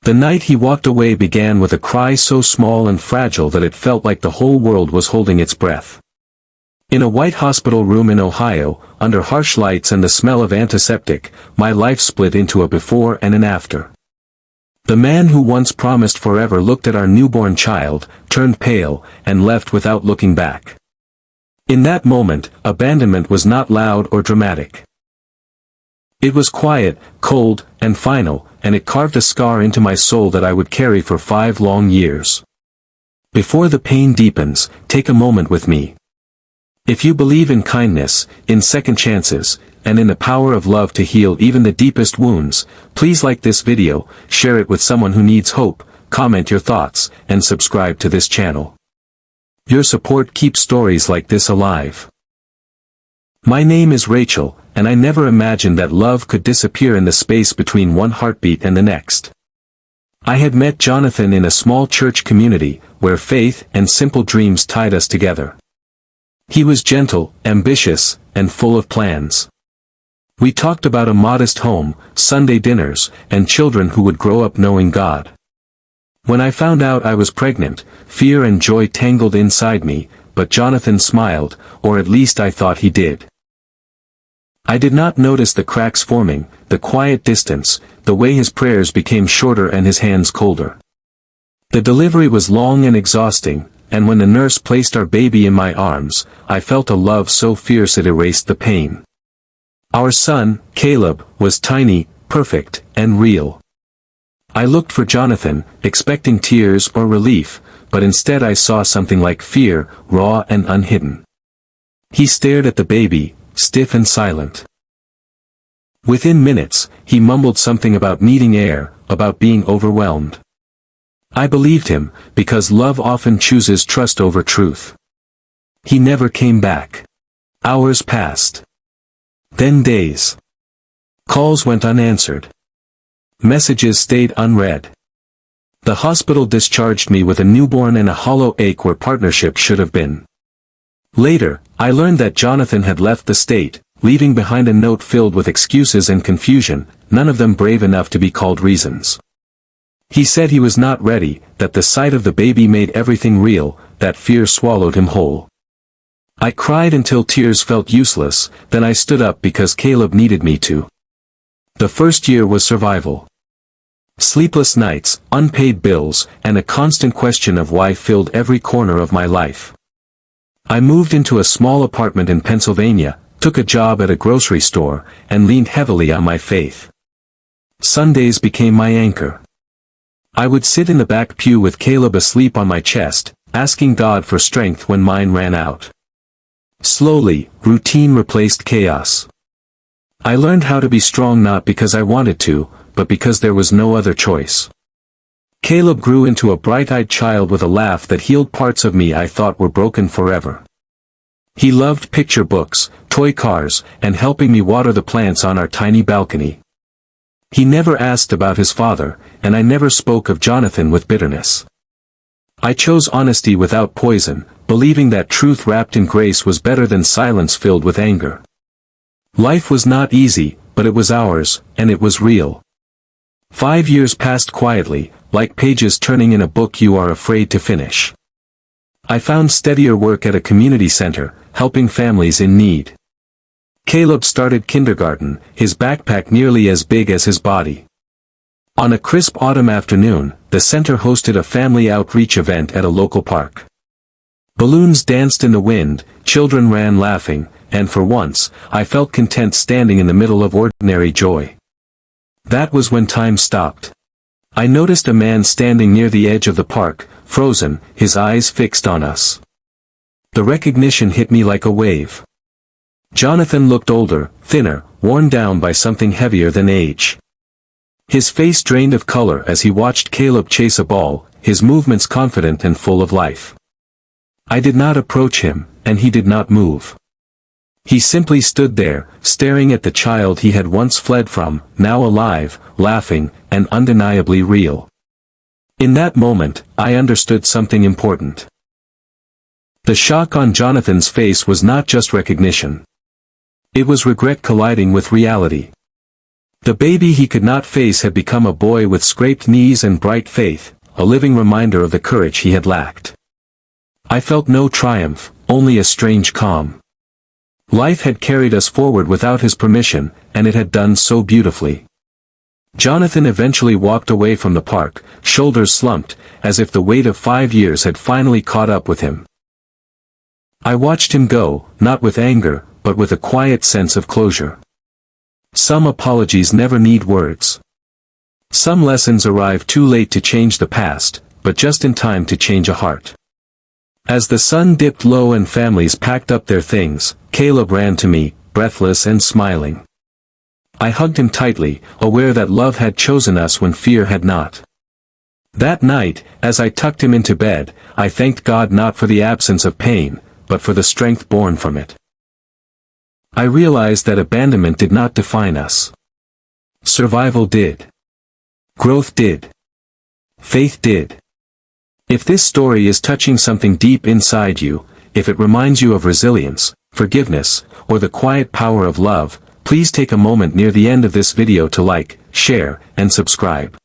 The night he walked away began with a cry so small and fragile that it felt like the whole world was holding its breath. In a white hospital room in Ohio, under harsh lights and the smell of antiseptic, my life split into a before and an after. The man who once promised forever looked at our newborn child, turned pale, and left without looking back. In that moment, abandonment was not loud or dramatic. It was quiet, cold, and final, and it carved a scar into my soul that I would carry for 5 long years. Before the pain deepens, take a moment with me. If you believe in kindness, in second chances, and in the power of love to heal even the deepest wounds, please like this video, share it with someone who needs hope, comment your thoughts, and subscribe to this channel. Your support keeps stories like this alive. My name is Rachel, and I never imagined that love could disappear in the space between one heartbeat and the next. I had met Jonathan in a small church community, where faith and simple dreams tied us together. He was gentle, ambitious, and full of plans. We talked about a modest home, Sunday dinners, and children who would grow up knowing God. When I found out I was pregnant, fear and joy tangled inside me, but Jonathan smiled, or at least I thought he did. I did not notice the cracks forming, the quiet distance, the way his prayers became shorter and his hands colder. The delivery was long and exhausting, and when the nurse placed our baby in my arms, I felt a love so fierce it erased the pain. Our son, Caleb, was tiny, perfect, and real. I looked for Jonathan, expecting tears or relief, but instead I saw something like fear, raw and unhidden. He stared at the baby, stiff and silent. Within minutes, he mumbled something about needing air, about being overwhelmed. I believed him, because love often chooses trust over truth. He never came back. Hours passed. Then days. Calls went unanswered. Messages stayed unread. The hospital discharged me with a newborn and a hollow ache where partnership should have been. Later, I learned that Jonathan had left the state, leaving behind a note filled with excuses and confusion, none of them brave enough to be called reasons. He said he was not ready, that the sight of the baby made everything real, that fear swallowed him whole. I cried until tears felt useless, then I stood up because Caleb needed me to. The first year was survival. Sleepless nights, unpaid bills, and a constant question of why filled every corner of my life. I moved into a small apartment in Pennsylvania, took a job at a grocery store, and leaned heavily on my faith. Sundays became my anchor. I would sit in the back pew with Caleb asleep on my chest, asking God for strength when mine ran out. Slowly, routine replaced chaos. I learned how to be strong not because I wanted to, but because there was no other choice. Caleb grew into a bright-eyed child with a laugh that healed parts of me I thought were broken forever. He loved picture books, toy cars, and helping me water the plants on our tiny balcony. He never asked about his father, and I never spoke of Jonathan with bitterness. I chose honesty without poison, believing that truth wrapped in grace was better than silence filled with anger. Life was not easy, but it was ours, and it was real. 5 years passed quietly, like pages turning in a book you are afraid to finish. I found steadier work at a community center, helping families in need. Caleb started kindergarten, his backpack nearly as big as his body. On a crisp autumn afternoon, the center hosted a family outreach event at a local park. Balloons danced in the wind, children ran laughing, and for once, I felt content standing in the middle of ordinary joy. That was when time stopped. I noticed a man standing near the edge of the park, frozen, his eyes fixed on us. The recognition hit me like a wave. Jonathan looked older, thinner, worn down by something heavier than age. His face drained of color as he watched Caleb chase a ball, his movements confident and full of life. I did not approach him, and he did not move. He simply stood there, staring at the child he had once fled from, now alive, laughing, and undeniably real. In that moment, I understood something important. The shock on Jonathan's face was not just recognition. It was regret colliding with reality. The baby he could not face had become a boy with scraped knees and bright faith, a living reminder of the courage he had lacked. I felt no triumph, only a strange calm. Life had carried us forward without his permission, and it had done so beautifully. Jonathan eventually walked away from the park, shoulders slumped, as if the weight of 5 years had finally caught up with him. I watched him go, not with anger, but with a quiet sense of closure. Some apologies never need words. Some lessons arrive too late to change the past, but just in time to change a heart. As the sun dipped low and families packed up their things, Caleb ran to me, breathless and smiling. I hugged him tightly, aware that love had chosen us when fear had not. That night, as I tucked him into bed, I thanked God not for the absence of pain, but for the strength born from it. I realized that abandonment did not define us. Survival did. Growth did. Faith did. If this story is touching something deep inside you, if it reminds you of resilience, forgiveness, or the quiet power of love, please take a moment near the end of this video to like, share, and subscribe.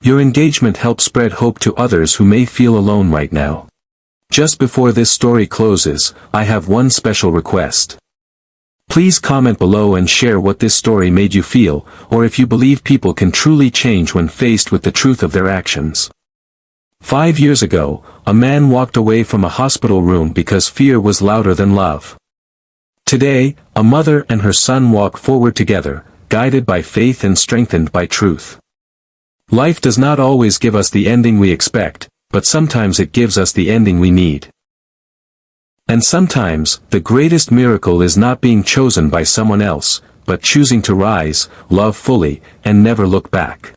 Your engagement helps spread hope to others who may feel alone right now. Just before this story closes, I have one special request. Please comment below and share what this story made you feel, or if you believe people can truly change when faced with the truth of their actions. 5 years ago, a man walked away from a hospital room because fear was louder than love. Today, a mother and her son walk forward together, guided by faith and strengthened by truth. Life does not always give us the ending we expect, but sometimes it gives us the ending we need. And sometimes, the greatest miracle is not being chosen by someone else, but choosing to rise, love fully, and never look back.